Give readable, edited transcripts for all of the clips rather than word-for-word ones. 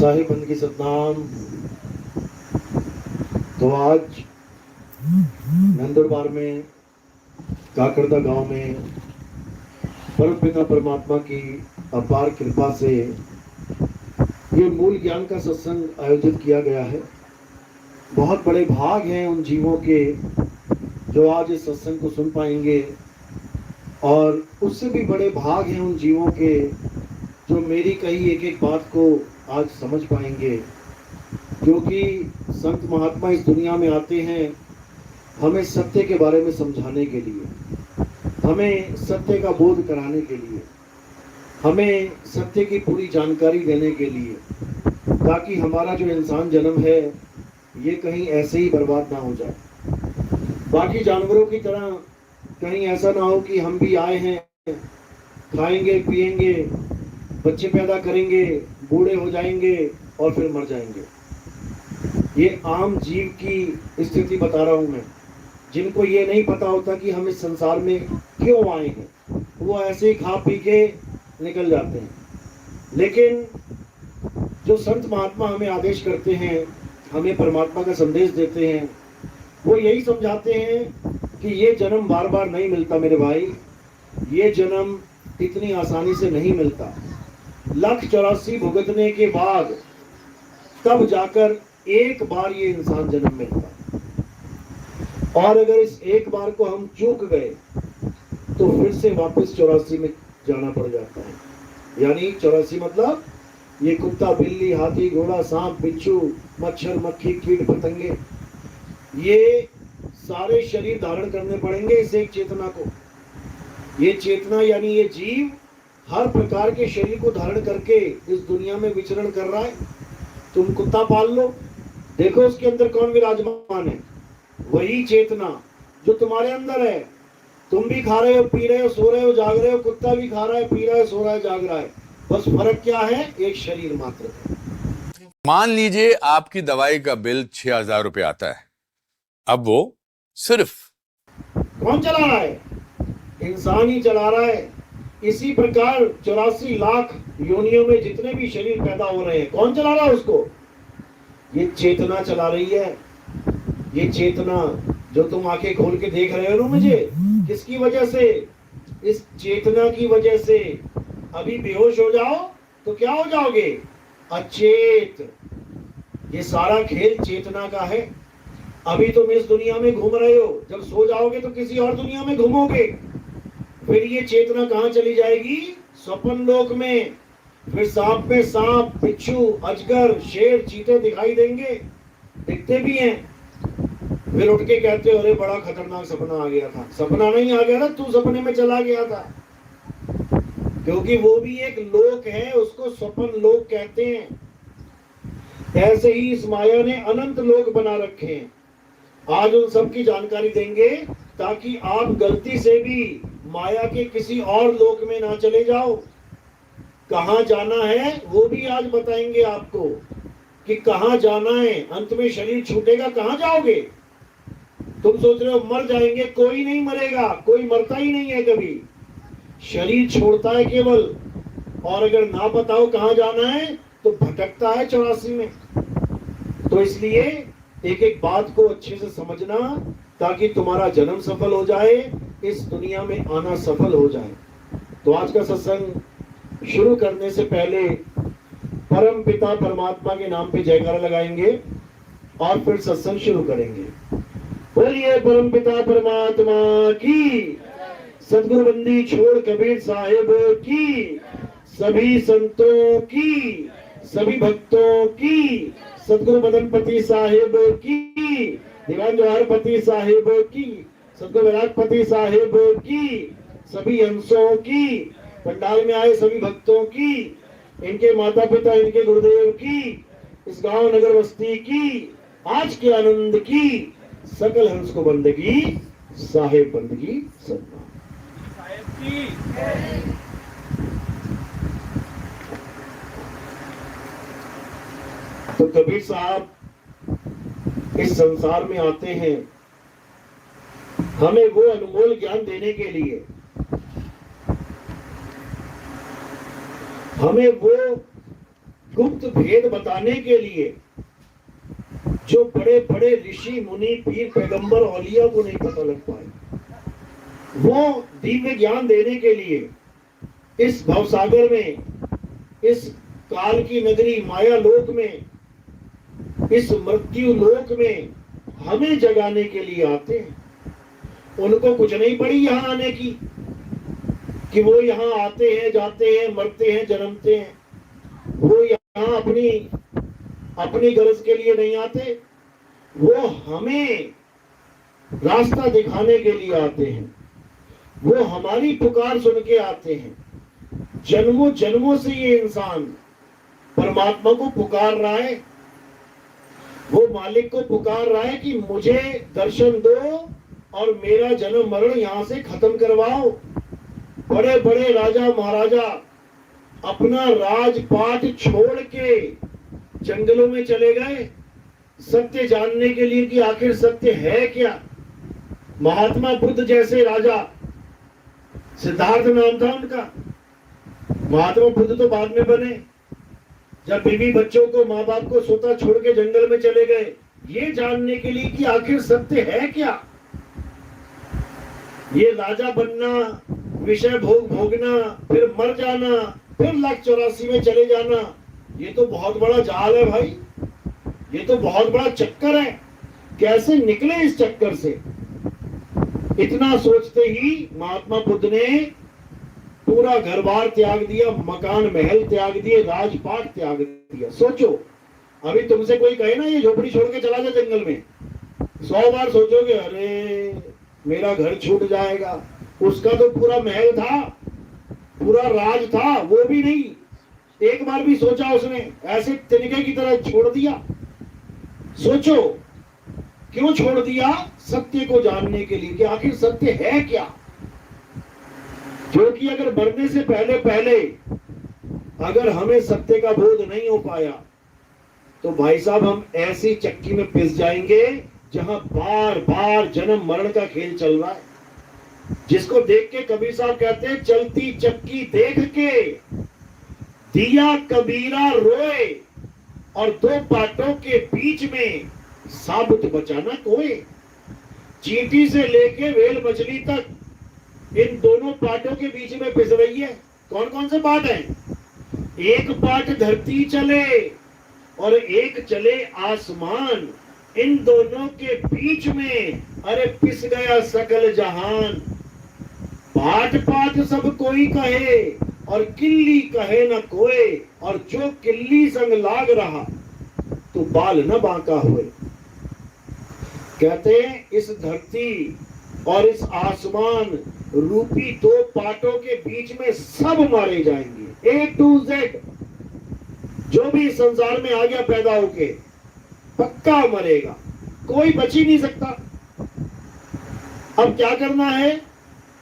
साहिब बंदगी सतनाम। तो आज नंदुरबार में काकड़दा गांव में परम पिता परमात्मा की अपार कृपा से ये मूल ज्ञान का सत्संग आयोजित किया गया है। बहुत बड़े भाग हैं उन जीवों के जो आज इस सत्संग को सुन पाएंगे, और उससे भी बड़े भाग हैं उन जीवों के जो मेरी कही एक एक बात को आज समझ पाएंगे। क्योंकि संत महात्मा इस दुनिया में आते हैं हमें सत्य के बारे में समझाने के लिए, हमें सत्य का बोध कराने के लिए, हमें सत्य की पूरी जानकारी देने के लिए, ताकि हमारा जो इंसान जन्म है ये कहीं ऐसे ही बर्बाद ना हो जाए। बाकी जानवरों की तरह कहीं ऐसा ना हो कि हम भी आए हैं, खाएंगे पिएंगे, बच्चे पैदा करेंगे, बूढ़े हो जाएंगे और फिर मर जाएंगे। ये आम जीव की स्थिति बता रहा हूं मैं। जिनको ये नहीं पता होता कि हम इस संसार में क्यों आए हैं, वो ऐसे ही खा पी के निकल जाते हैं। लेकिन जो संत महात्मा हमें आदेश करते हैं, हमें परमात्मा का संदेश देते हैं, वो यही समझाते हैं कि ये जन्म बार बार नहीं मिलता मेरे भाई। ये जन्म इतनी आसानी से नहीं मिलता। 1,84,000 भुगतने के बाद तब जाकर एक बार ये इंसान जन्म मिलता। और अगर इस एक बार को हम चूक गए तो फिर से वापस 84 में जाना पड़ जाता है। यानी 84 मतलब ये कुत्ता बिल्ली हाथी घोड़ा सांप बिच्छू मच्छर मक्खी कीट पतंगे, ये सारे शरीर धारण करने पड़ेंगे इस एक चेतना को। ये चेतना यानी ये जीव हर प्रकार के शरीर को धारण करके इस दुनिया में विचरण कर रहा है। तुम कुत्ता पाल लो, देखो उसके अंदर कौन विराजमान है। वही चेतना जो तुम्हारे अंदर है। तुम भी खा रहे हो पी रहे हो सो रहे हो जाग रहे हो, कुत्ता भी खा रहा है पी रहा है सो रहा है जाग रहा है। बस फर्क क्या है, एक शरीर मात्र है। मान लीजिए आपकी दवाई का बिल 6,000 रुपये आता है। अब वो सिर्फ कौन चला रहा है? इंसान ही चला रहा है। इसी प्रकार 84 लाख योनियों में जितने भी शरीर पैदा हो रहे हैं, कौन चला रहा है उसको? ये चेतना चला रही है। ये चेतना जो तुम आंखें खोल के देख रहे हो ना मुझे, किसकी वजह से? इस चेतना की वजह से। अभी बेहोश हो जाओ तो क्या हो जाओगे? अचेत। ये सारा खेल चेतना का है। अभी तुम इस दुनिया में घूम रहे हो, जब सो जाओगे तो किसी और दुनिया में घूमोगे। फिर ये चेतना कहाँ चली जाएगी? स्वप्न लोक में। फिर सांप में सांप बिच्छू अजगर शेर चीते दिखाई देंगे, दिखते भी हैं। फिर उठ के कहते हो अरे बड़ा खतरनाक सपना आ गया था। सपना नहीं आ गया था, तू सपने में चला गया था। क्योंकि वो भी एक लोक है, उसको स्वप्न लोक कहते हैं। ऐसे ही इस माया ने अनंत लोक बना रखे हैं। आज उन सब की जानकारी देंगे ताकि आप गलती से भी माया के किसी और लोक में ना चले जाओ। कहां जाना है वो भी आज बताएंगे आपको कि कहां जाना है। अंत में शरीर छूटेगा, कहां जाओगे? तुम सोच रहे हो मर जाएंगे, कोई नहीं मरेगा, कोई मरता ही नहीं है कभी। शरीर छोड़ता है केवल। और अगर ना बताओ कहां जाना है तो भटकता है 84 में। तो इसलिए एक एक बात को अच्छे से समझना, ताकि तुम्हारा जन्म सफल हो जाए, इस दुनिया में आना सफल हो जाए। तो आज का सत्संग शुरू करने से पहले परम पिता परमात्मा के नाम पे जयकारा लगाएंगे और फिर सत्संग शुरू करेंगे। बोलिए परम पिता परमात्मा की, सदगुरु बंदी छोड़ कबीर साहिब की, सभी संतों की, सभी भक्तों की, सदगुरु मदनपति साहिब की, दीवान जवाहरपति साहिब की, सदगुरु विराटपति साहिब की, सभी अंशों की, पंडाल में आए सभी भक्तों की, इनके माता पिता इनके गुरुदेव की, इस गांव नगर बस्ती की, आज के आनंद की, सकल हंस को बंदगी साहिब बंदगी सदमा साहिब की। तो कबीर साहब इस संसार में आते हैं हमें वो अनमोल ज्ञान देने के लिए, हमें वो गुप्त भेद बताने के लिए जो बड़े बड़े ऋषि मुनि पीर पैगंबर औलिया को नहीं पता लग पाए, वो दिव्य ज्ञान देने के लिए इस भवसागर में, इस काल की नगरी माया लोक में, इस मृत्यु लोक में हमें जगाने के लिए आते हैं। उनको कुछ नहीं पड़ी यहाँ आने की, कि वो यहाँ आते हैं, जाते हैं, मरते हैं, जन्मते हैं। वो यहाँ अपनी गरज के लिए नहीं आते, वो हमें रास्ता दिखाने के लिए आते हैं। वो हमारी पुकार सुन के आते हैं। जन्मों जन्मों से ये इंसान परमात्मा को पुकार रहा है, वो मालिक को पुकार रहा है कि मुझे दर्शन दो और मेरा जन्म मरण यहां से खत्म करवाओ। बड़े बड़े राजा महाराजा अपना राजपाट छोड़ के जंगलों में चले गए सत्य जानने के लिए कि आखिर सत्य है क्या। महात्मा बुद्ध जैसे राजा, सिद्धार्थ नाम था उनका, महात्मा बुद्ध तो बाद में बने, जब बीवी बच्चों को, माँ बाप को सोता छोड़ के जंगल में चले गए ये जानने के लिए कि आखिर सत्य है क्या। ये राजा बनना, विषय भोग भोगना, फिर मर जाना, फिर 184 में चले जाना, ये तो बहुत बड़ा जाल है भाई, ये तो बहुत बड़ा चक्कर है। कैसे निकले इस चक्कर से। इतना सोचते ही महात्मा बुद्ध ने पूरा घर बार त्याग दिया, मकान महल त्याग दिए, राजपाट त्याग दिया। सोचो, अभी तुमसे कोई कहे ना ये झोपड़ी छोड़ के चला जा जंगल में, 100 बार सोचोगे अरे मेरा घर छूट जाएगा। उसका तो पूरा महल था, पूरा राज था, वो भी नहीं, एक बार भी सोचा उसने, ऐसे तिनके की तरह छोड़ दिया। सोचो क्यों छोड़ दिया? सत्य को जानने के लिए कि आखिर सत्य है क्या। क्योंकि अगर मरने से पहले पहले अगर हमें सत्य का बोध नहीं हो पाया तो भाई साहब हम ऐसी चक्की में पिस जाएंगे जहां बार बार जन्म मरण का खेल चल रहा है, जिसको देख के कबीर साहब कहते हैं चलती चक्की देख के दिया कबीरा रोए और 2 पाटों के बीच में साबुत बचाना कोई। चींटी से लेके वेल मछली तक इन दोनों पाटों के बीच में पिस रही है। कौन कौन से पाट हैं? एक पाट धरती चले और एक चले आसमान, इन दोनों के बीच में अरे पिस गया सकल जहान। पाट पाट सब कोई कहे और किल्ली कहे न कोई, और जो किल्ली संग लाग रहा तो बाल न बांका हुए। कहते हैं इस धरती और इस आसमान रूपी 2 पाटों के बीच में सब मारे जाएंगे, A to Z। जो भी इस संसार में आ गया पैदा होके पक्का मरेगा, कोई बच ही नहीं सकता। अब क्या करना है?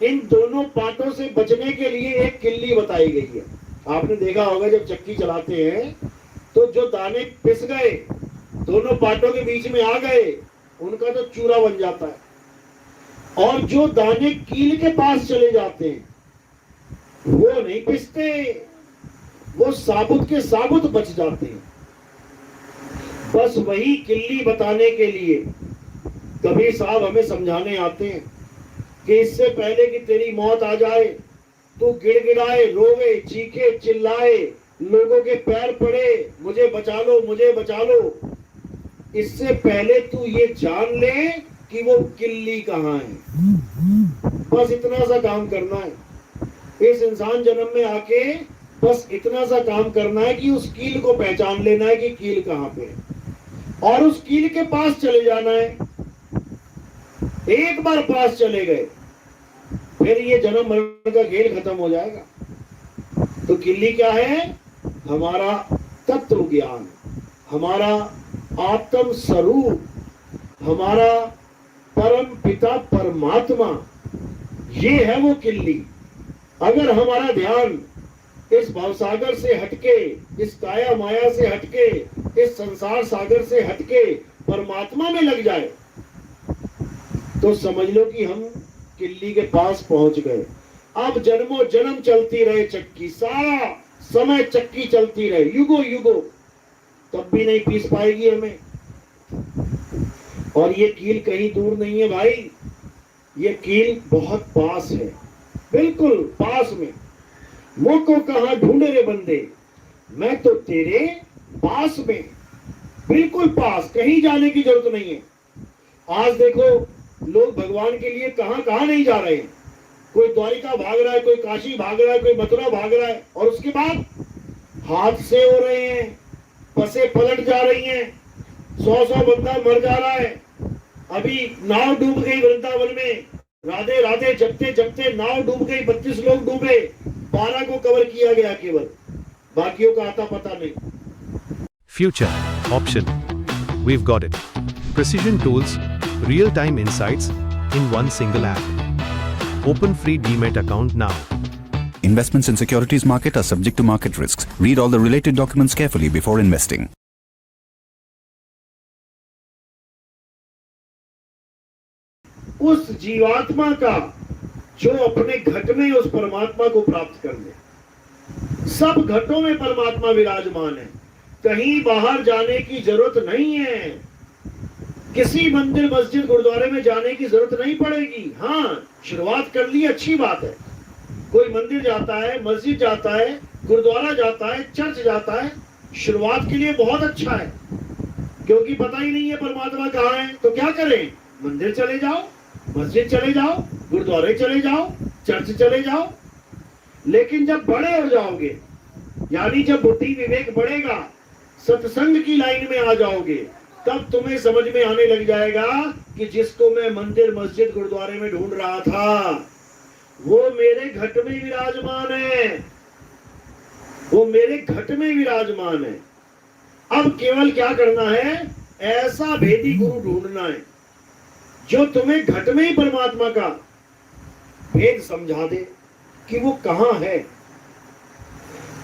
इन दोनों पाटों से बचने के लिए एक किल्ली बताई गई है। आपने देखा होगा जब चक्की चलाते हैं तो जो दाने पिस गए दोनों पाटों के बीच में आ गए उनका तो चूरा बन जाता है, और जो दाने कील के पास चले जाते हैं वो नहीं पिसते, वो साबुत के साबुत बच जाते हैं। बस वही किल्ली बताने के लिए कबीर साहब हमें समझाने आते हैं कि इससे पहले कि तेरी मौत आ जाए तू गिड़गिड़ाए, रोवे, चीखे, चिल्लाए, लोगों के पैर पड़े, मुझे बचा लो, मुझे बचा लो। इससे पहले तू ये जान ले कि वो किल्ली कहाँ है। बस इतना सा काम करना है इस इंसान जन्म में आके, बस इतना सा काम करना है कि उस कील को पहचान लेना है कि कील कहाँ पे है और उस कील के पास चले जाना है। एक बार पास चले गए फिर ये जन्म मरण का खेल खत्म हो जाएगा। तो किल्ली क्या है? हमारा तत्व ज्ञान, हमारा आत्म स्वरूप, हमारा परम पिता परमात्मा, ये है वो किल्ली। अगर हमारा ध्यान इस भवसागर से हटके, इस काया माया से हटके, इस संसार सागर से हटके परमात्मा में लग जाए तो समझ लो कि हम किल्ली के पास पहुंच गए। अब जन्मों जन्म चलती रहे चक्की, समय चक्की चलती रहे युगो युगो, तब भी नहीं पीस पाएगी हमें। और ये कील कहीं दूर नहीं है भाई, ये कील बहुत पास है, बिल्कुल पास में। मोको कहां ढूंढे रे बंदे, मैं तो तेरे पास में, बिल्कुल पास, कहीं जाने की जरूरत नहीं है। आज देखो लोग भगवान के लिए कहां कहां नहीं जा रहे हैं। कोई द्वारिका भाग रहा है, कोई काशी भाग रहा है, कोई मथुरा भाग रहा है, और उसके बाद हादसे हो रहे हैं, बसें पलट जा रही हैं, 100 बंदा मर जा रहा है। अभी नाव डूब गई वृंदावन में, राधे राधे जपते जपते नाव डूब गई, 32 लोग डूबे, 12 को कवर किया गया केवल, बाकियों का आता पता नहीं। Future option. We've got it. Precision tools, real-time insights in one single app. Open free Demat account now. Investments in securities market are subject to market risks. Read all the related documents carefully before investing. उस जीवात्मा का जो अपने घट में उस परमात्मा को प्राप्त कर ले। सब घटों में परमात्मा विराजमान है, कहीं बाहर जाने की जरूरत नहीं है, किसी मंदिर मस्जिद गुरुद्वारे में जाने की जरूरत नहीं पड़ेगी। हाँ, शुरुआत कर ली, अच्छी बात है। कोई मंदिर जाता है, मस्जिद जाता है, गुरुद्वारा जाता है, चर्च जाता है, शुरुआत के लिए बहुत अच्छा है, क्योंकि पता ही नहीं है परमात्मा कहाँ है। तो क्या करें, मंदिर चले जाओ, मस्जिद चले जाओ, गुरुद्वारे चले जाओ, चर्च चले जाओ। लेकिन जब बड़े हो जाओगे, यानी जब बुद्धि विवेक बढ़ेगा, सत्संग की लाइन में आ जाओगे, तब तुम्हें समझ में आने लग जाएगा कि जिसको मैं मंदिर मस्जिद गुरुद्वारे में ढूंढ रहा था, वो मेरे घट में विराजमान है, वो मेरे घट में विराजमान है। अब केवल क्या करना है, ऐसा भेदी गुरु ढूंढना है जो तुम्हें घट में ही परमात्मा का भेद समझा दे कि वो कहां है।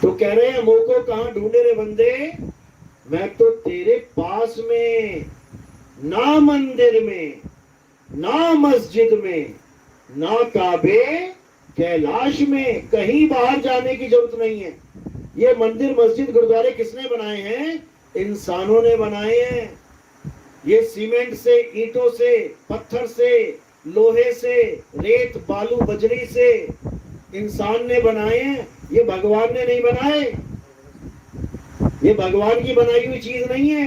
तो कह रहे हैं, मोको कहां ढूंढे रे बंदे, मैं तो तेरे पास में, ना मंदिर में, ना मस्जिद में, ना काबे कैलाश में, कहीं बाहर जाने की जरूरत नहीं है। ये मंदिर मस्जिद गुरुद्वारे किसने बनाए हैं, इंसानों ने बनाए हैं। ये सीमेंट से, ईंटों से, पत्थर से, लोहे से, रेत बालू बजरी से इंसान ने बनाए हैं, ये भगवान ने नहीं बनाए। ये भगवान की बनाई हुई चीज नहीं है,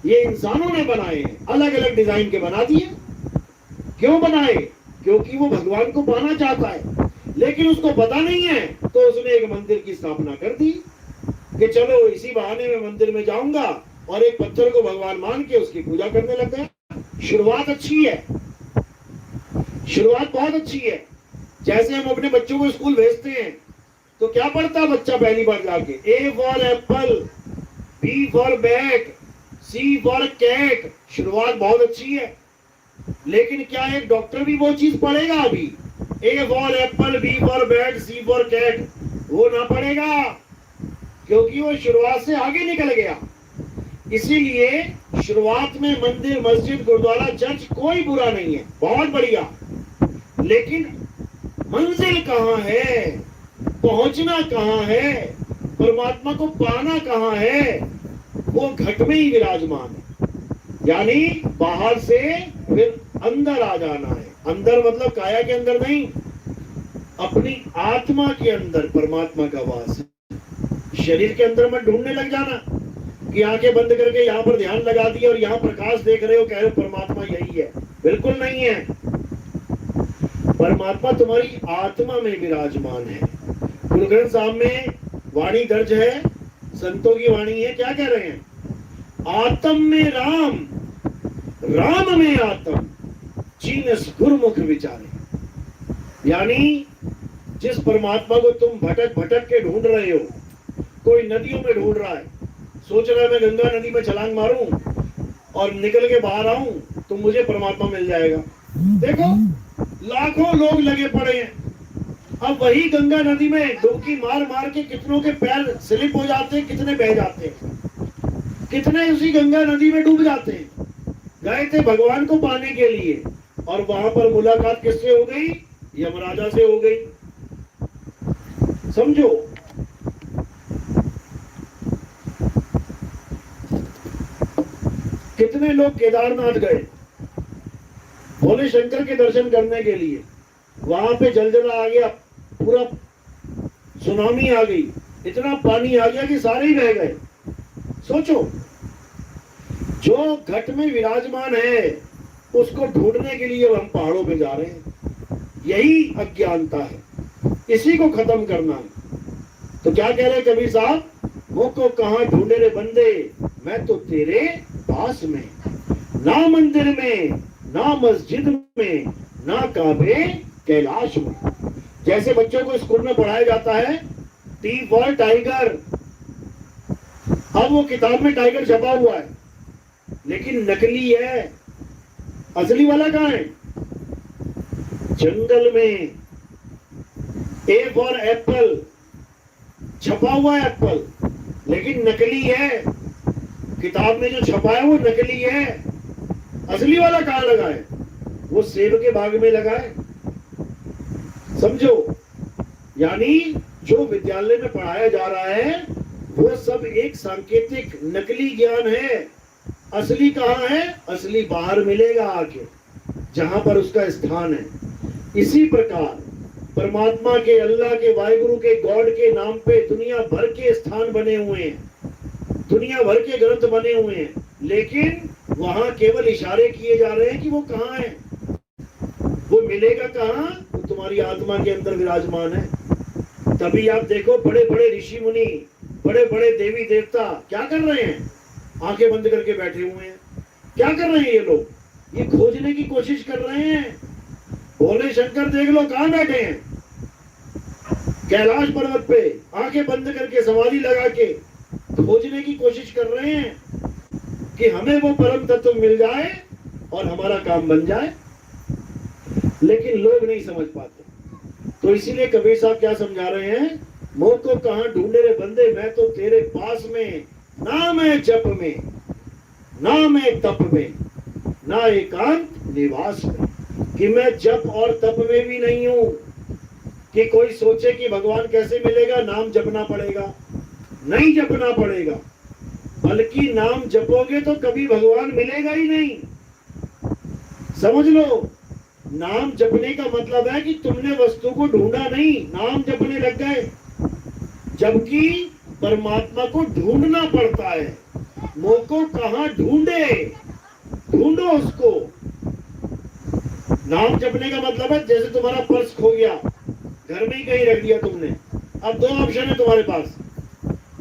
ये इंसानों ने बनाए हैं, अलग अलग डिजाइन के बना दिए। क्यों बनाए, क्योंकि वो भगवान को पाना चाहता है, लेकिन उसको पता नहीं है, तो उसने एक मंदिर की स्थापना कर दी कि चलो इसी बहाने में मंदिर में जाऊंगा, और एक पत्थर को भगवान मान के उसकी पूजा करने लग गए। शुरुआत अच्छी है, शुरुआत बहुत अच्छी है। जैसे हम अपने बच्चों को स्कूल भेजते हैं, तो क्या पढ़ता है बच्चा पहली बार जाके, A for apple, B for bat, C for cat. शुरुआत बहुत अच्छी है, लेकिन क्या एक डॉक्टर भी वो चीज पढ़ेगा अभी, A for apple, B for bat, C for cat? वो ना पढ़ेगा, क्योंकि वो शुरुआत से आगे निकल गया। इसीलिए शुरुआत में मंदिर मस्जिद गुरुद्वारा चर्च कोई बुरा नहीं है, बहुत बढ़िया, लेकिन मंजिल कहाँ है, पहुंचना कहाँ है, परमात्मा को पाना कहाँ है, वो घट में ही विराजमान है। यानी बाहर से फिर अंदर आ जाना है। अंदर मतलब काया के अंदर नहीं, अपनी आत्मा के अंदर परमात्मा का वास है। शरीर के अंदर मत ढूंढने लग जाना कि आंखें बंद करके यहाँ पर ध्यान लगा दिया और यहाँ प्रकाश देख रहे हो, कह रहे हो परमात्मा यही है। बिल्कुल नहीं है, परमात्मा तुम्हारी आत्मा में विराजमान है। गुरु ग्रंथ साहब में वाणी दर्ज है, संतों की वाणी है, क्या कह रहे हैं, आत्म में राम, राम में आत्म, चीनस गुरुमुख विचारे। यानी जिस परमात्मा को तुम भटक भटक के ढूंढ रहे हो, कोई नदियों में ढूंढ रहा है, सोच रहा है मैं गंगा नदी में छलांग मारूं और निकल के बाहर आऊं तो मुझे परमात्मा मिल जाएगा। देखो लाखों लोग लगे पड़े हैं, अब वही गंगा नदी में डुबकी मार मार के कितनों के पैर स्लिप हो जाते हैं, कितने बह जाते हैं, कितने उसी गंगा नदी में डूब जाते हैं। गए थे भगवान को पाने के लिए, और वहां पर मुलाकात किससे हो गई, यमराजा से हो गई। समझो, कितने लोग केदारनाथ गए भोले शंकर के दर्शन करने के लिए, वहां पे जलजला आ गया, पूरा सुनामी आ गई, इतना पानी आ गया कि सारे ही बह गए। सोचो, जो घट में विराजमान है उसको ढूंढने के लिए हम पहाड़ों पे जा रहे हैं। यही अज्ञानता है, इसी को खत्म करना है। तो क्या कह रहे कबीर साहब, मुझको कहां ढूंढे रे बंदे, मैं तो तेरे पास में, ना मंदिर में, ना मस्जिद में, ना काबे कैलाश में। जैसे बच्चों को स्कूल में पढ़ाया जाता है टी फॉर टाइगर, अब वो किताब में टाइगर छपा हुआ है लेकिन नकली है, असली वाला कहां है? जंगल में। ए फॉर एप्पल छपा हुआ है एप्पल, लेकिन नकली है, किताब में जो छपा है वो नकली है। असली वाला कहां लगा है? वो सेब के बाग में लगा है। समझो, यानी जो विद्यालय में पढ़ाया जा रहा है वो सब एक सांकेतिक नकली ज्ञान है। असली कहां है? असली बाहर मिलेगा आके, जहां पर उसका स्थान है। इसी प्रकार परमात्मा के, अल्लाह के, वाहिगुरु के, गॉड के नाम पे दुनिया भर के स्थान बने हुए हैं, दुनिया भर के ग्रंथ बने हुए हैं, लेकिन वहां केवल इशारे किए जा रहे हैं कि वो कहां है। वो मिलेगा कहां? वो तुम्हारी आत्मा के अंदर विराजमान है। तभी आप देखो बड़े बड़े ऋषि मुनि, बड़े बड़े देवी देवता क्या कर रहे हैं? आंखें बंद करके बैठे हुए हैं। क्या कर रहे हैं ये लोग? ये खोजने की कोशिश कर रहे हैं। भोले शंकर देख लो कहां बैठे हैं, कैलाश पर्वत पे आंखें बंद करके समाधि लगा के खोजने की कोशिश कर रहे हैं कि हमें वो परम तत्व मिल जाए और हमारा काम बन जाए, लेकिन लोग नहीं समझ पाते। तो इसीलिए कबीर साहब क्या समझा रहे हैं, मोह को कहां ढूंढे रे बंदे, मैं तो तेरे पास में, ना मैं जप में, ना मैं तप में, ना एकांत निवास में। कि मैं जप और तप में भी नहीं हूं कि कोई सोचे कि भगवान कैसे मिलेगा, नाम जपना पड़ेगा। नहीं जपना पड़ेगा, बल्कि नाम जपोगे तो कभी भगवान मिलेगा ही नहीं। समझ लो, नाम जपने का मतलब है कि तुमने वस्तु को ढूंढा नहीं, नाम जपने लग गए, जबकि परमात्मा को ढूंढना पड़ता है। मोह को कहां ढूंढे, ढूंढो उसको। नाम जपने का मतलब है जैसे तुम्हारा पर्स खो गया, घर में ही कहीं रख दिया तुमने, अब दो ऑप्शन है तुम्हारे पास,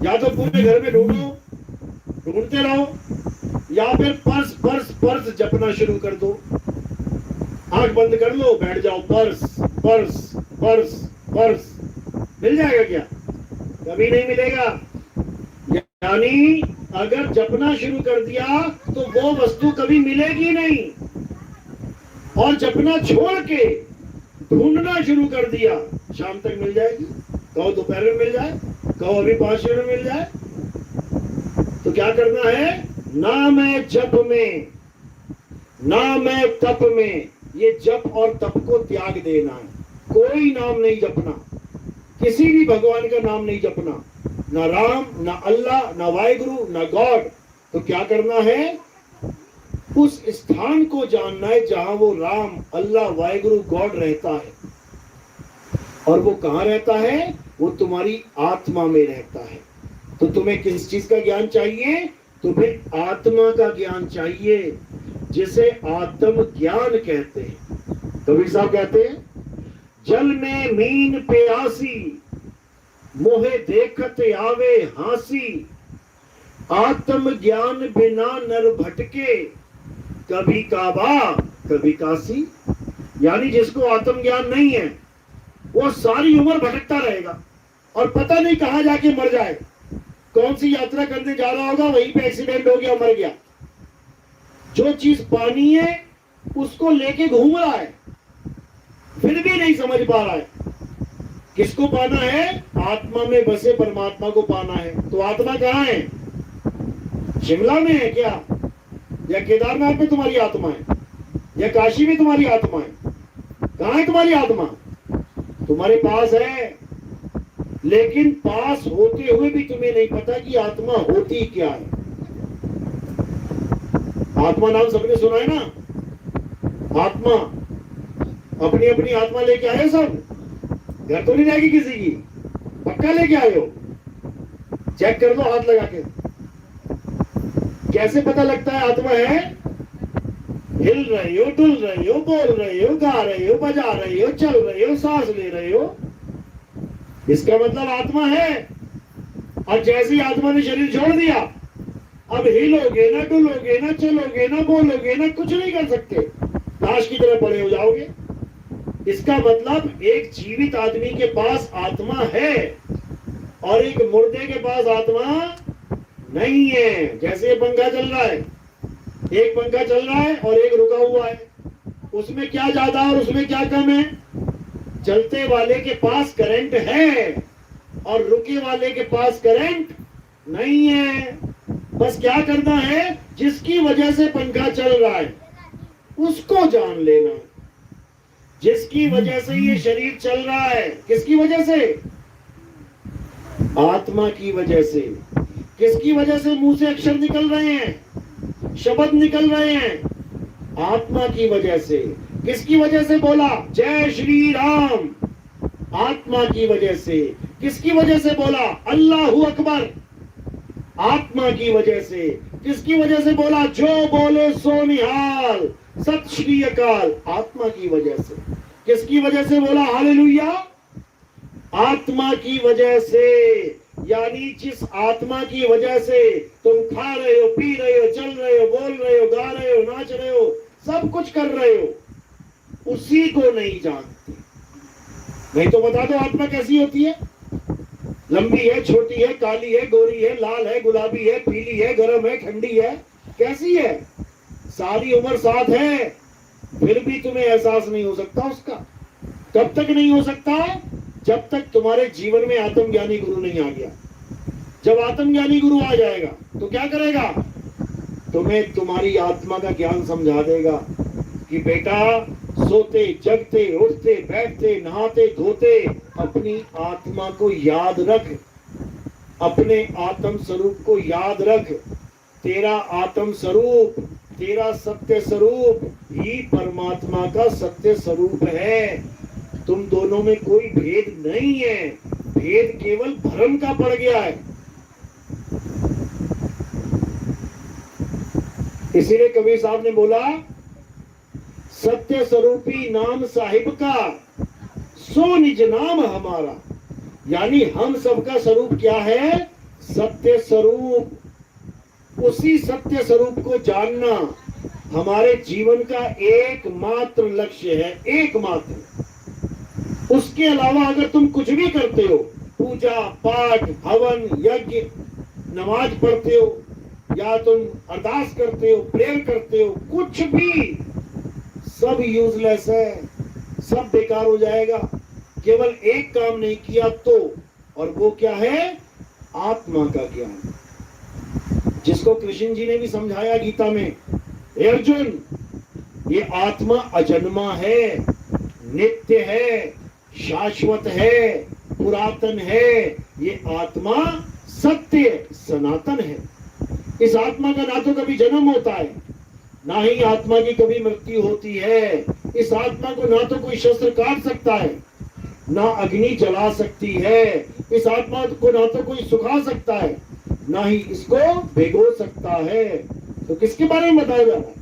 या तो पूरे घर में ढूंढो, ढूंढते रहो, या फिर पर्स पर्स पर्स जपना शुरू कर दो। आंख बंद कर लो, बैठ जाओ, पर्स पर्स पर्स पर्स। मिल जाएगा क्या? कभी नहीं मिलेगा। यानी अगर जपना शुरू कर दिया तो वो वस्तु कभी मिलेगी नहीं, और जपना छोड़ के ढूंढना शुरू कर दिया, शाम तक मिल जाएगी। कहो दोपहर में मिल जाए, कहो अभी 5 मिनट में मिल जाए। तो क्या करना है? ना मैं जप में, ना मैं तप में। ये जप और तप को त्याग देना है। कोई नाम नहीं जपना, किसी भी भगवान का नाम नहीं जपना, ना राम, ना अल्लाह, ना वाहिगुरु, ना गॉड। तो क्या करना है? उस स्थान को जानना है जहां वो राम, अल्लाह, वाहिगुरु, गॉड रहता है। और वो कहां रहता है? वो तुम्हारी आत्मा में रहता है। तो तुम्हें किस चीज का ज्ञान चाहिए? तुम्हें आत्मा का ज्ञान चाहिए, जिसे आत्म ज्ञान कहते हैं। कबीर साहब कहते हैं, जल में मीन प्यासी, मोहे देखत आवे हासी, आत्म ज्ञान बिना नर भटके, कभी काबा कभी काशी। यानी जिसको आत्म ज्ञान नहीं है वो सारी उम्र भटकता रहेगा और पता नहीं कहां जाके मर जाए। कौन सी यात्रा करने जा रहा होगा, वहीं पे एक्सीडेंट हो गया, मर गया। जो चीज पानी है उसको लेके घूम रहा है, फिर भी नहीं समझ पा रहा है। किसको पाना है? आत्मा में बसे परमात्मा को पाना है। तो आत्मा कहां है? शिमला में है क्या? या केदारनाथ में तुम्हारी आत्मा है? या काशी में तुम्हारी आत्मा है? कहां है तुम्हारी आत्मा? तुम्हारे पास है, लेकिन पास होते हुए भी तुम्हें नहीं पता कि आत्मा होती क्या है। आत्मा नाम सबने सुना है ना? आत्मा, अपनी अपनी आत्मा लेके आए सब, घर तो नहीं जाएगी किसी की, पक्का लेके आए हो? चेक कर दो हाथ लगा के। कैसे पता लगता है आत्मा है? हिल रही हो, डुल रही हो, बोल रही हो, गा रही हो, बजा रही हो, चल रही हो, सांस ले रही हो, इसका मतलब आत्मा है। और जैसे ही आत्मा ने शरीर छोड़ दिया, अब हिलोगे ना, डुलोगे ना, चलोगे ना, बोलोगे ना, कुछ नहीं कर सकते, लाश की तरह पड़े हो जाओगे। इसका मतलब एक जीवित आदमी के पास आत्मा है और एक मुर्दे के पास आत्मा नहीं है। जैसे ये पंखा चल रहा है, एक पंखा चल रहा है और एक रुका हुआ है, उसमें क्या ज्यादा और उसमें क्या कम है? चलते वाले के पास करंट है और रुके वाले के पास करंट नहीं है। बस क्या करना है, जिसकी वजह से पंखा चल रहा है उसको जान लेना है। जिसकी वजह से ये शरीर चल रहा है, किसकी वजह से? आत्मा की वजह से। किसकी वजह से मुंह से अक्षर निकल रहे हैं, शब्द निकल रहे हैं? आत्मा की वजह से। किसकी वजह से बोला जय श्री राम? आत्मा की वजह से। किसकी वजह से बोला अल्लाहू अकबर? आत्मा की वजह से। किसकी वजह से बोला जो बोले सो निहाल, सत श्री अकाल? आत्मा की वजह से। किसकी वजह से बोला हालेलुया? आत्मा की वजह से। यानी जिस आत्मा की वजह से तुम खा रहे हो, पी रहे हो, चल रहे हो, बोल रहे हो, गा रहे हो, नाच रहे हो, सब कुछ कर रहे हो, उसी को नहीं जानते। नहीं तो बता दो आत्मा कैसी होती है? लंबी है, छोटी है, काली है, गोरी है, लाल है, गुलाबी है, पीली है, गर्म है, ठंडी है, कैसी है? सारी उम्र साथ है, फिर भी तुम्हें एहसास नहीं हो सकता उसका। कब तक नहीं हो सकता? जब तक तुम्हारे जीवन में आत्मज्ञानी गुरु नहीं आ गया। जब आत्मज्ञानी गुरु आ जाएगा तो क्या करेगा? तुम्हें तुम्हारी आत्मा का ज्ञान समझा देगा कि बेटा सोते, जगते, उठते, बैठते, नहाते, धोते अपनी आत्मा को याद रख, अपने आत्म स्वरूप को याद रख। तेरा आत्म स्वरूप, तेरा सत्य स्वरूप ही परमात्मा का सत्य स्वरूप है। तुम दोनों में कोई भेद नहीं है, भेद केवल भ्रम का पड़ गया है। इसीलिए कबीर साहब ने बोला सत्य स्वरूपी नाम साहिब का, सो निज नाम हमारा। यानी हम सबका स्वरूप क्या है? सत्य स्वरूप। उसी सत्य स्वरूप को जानना हमारे जीवन का एकमात्र लक्ष्य है, एकमात्र। उसके अलावा अगर तुम कुछ भी करते हो, पूजा पाठ, हवन, यज्ञ, नमाज पढ़ते हो या तुम अरदास करते हो, प्रेयर करते हो, कुछ भी, सब यूजलेस है, सब बेकार हो जाएगा। केवल एक काम नहीं किया तो, और वो क्या है? आत्मा का ज्ञान, जिसको कृष्ण जी ने भी समझाया गीता में। हे अर्जुन, ये आत्मा अजन्मा है, नित्य है, शाश्वत है, पुरातन है। ये आत्मा सत्य सनातन है। इस आत्मा का ना तो कभी जन्म होता है, ना ही आत्मा की कभी मृत्यु होती है। इस आत्मा को ना तो कोई शस्त्र काट सकता है, ना अग्नि जला सकती है। इस आत्मा को ना तो कोई सुखा सकता है, ना ही इसको भिगो सकता है। तो किसके बारे में बताया जा रहा है?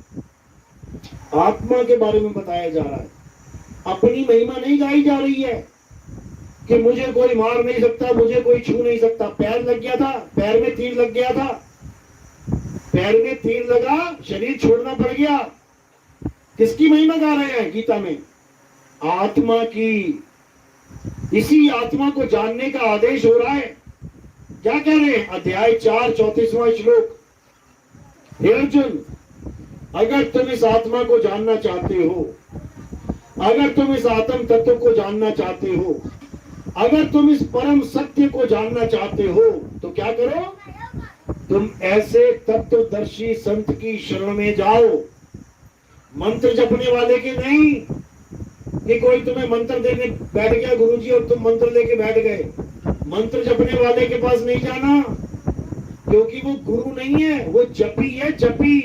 आत्मा के बारे में बताया जा रहा है। अपनी महिमा नहीं गाई जा रही है कि मुझे कोई मार नहीं सकता, मुझे कोई छू नहीं सकता। पैर लग गया था, पैर में तीर लग गया था, पैर में तीर लगा, शरीर छोड़ना पड़ गया। किसकी महिमा गा रहे हैं गीता में? आत्मा की। इसी आत्मा को जानने का आदेश हो रहा है। क्या कह रहे हैं? अध्याय 4 34वां श्लोक। हे अर्जुन, अगर तुम इस आत्मा को जानना चाहते हो, अगर तुम इस आत्म तत्व को जानना चाहते हो, अगर तुम इस परम सत्य को जानना चाहते हो, तो क्या करो? तुम ऐसे तत्वदर्शी संत की शरण में जाओ। मंत्र जपने वाले के नहीं कि कोई तुम्हें मंत्र देने बैठ गया गुरुजी और तुम मंत्र लेके बैठ गए। मंत्र जपने वाले के पास नहीं जाना, क्योंकि वो गुरु नहीं है, वो जपी है, जपी।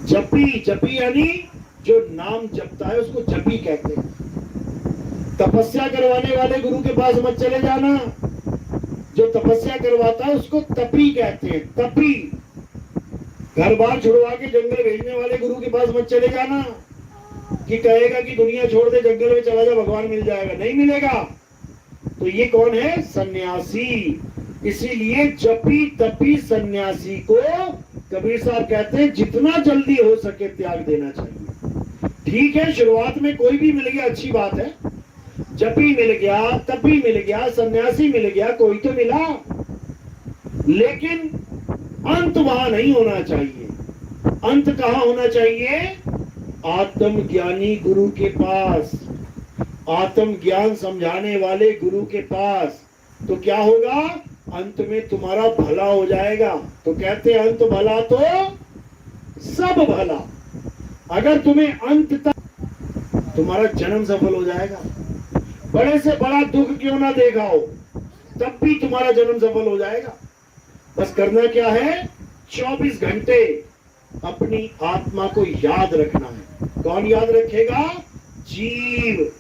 जपी, जपी यानी जो नाम जपता है उसको जपी कहते हैं। तपस्या करवाने वाले गुरु के पास मत चले जाना, जो तपस्या करवाता है उसको तपी कहते हैं, तपी। घर बार छुड़वा के जंगल भेजने वाले गुरु के पास मत चले जाना कि कहेगा कि दुनिया छोड़ दे, जंगल में चला जा, भगवान मिल जाएगा, नहीं मिलेगा। तो ये कौन है? सन्यासी। इसीलिए जपी तपी सन्यासी को कबीर साहब कहते हैं जितना जल्दी हो सके त्याग देना चाहिए। ठीक है, शुरुआत में कोई भी मिल गया अच्छी बात है, जपी मिल गया, तपी मिल गया, सन्यासी मिल गया, कोई तो मिला, लेकिन अंत वहां नहीं होना चाहिए। अंत कहां होना चाहिए? आत्मज्ञानी गुरु के पास, आत्मज्ञान समझाने वाले गुरु के पास। तो क्या होगा? अंत में तुम्हारा भला हो जाएगा। तो कहते हैं अंत भला तो सब भला। अगर तुम्हें अंत तक तुम्हारा जन्म सफल हो जाएगा, बड़े से बड़ा दुख क्यों ना देखा हो, तब भी तुम्हारा जन्म सफल हो जाएगा। बस करना क्या है? 24 घंटे अपनी आत्मा को याद रखना है। कौन याद रखेगा? जीव।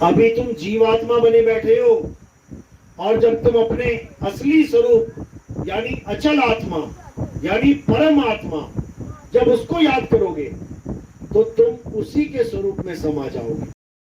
अभी तुम जीवात्मा बने बैठे हो, और जब तुम अपने असली स्वरूप यानी अचल आत्मा यानी परम आत्मा जब उसको याद करोगे तो तुम उसी के स्वरूप में समा जाओगे।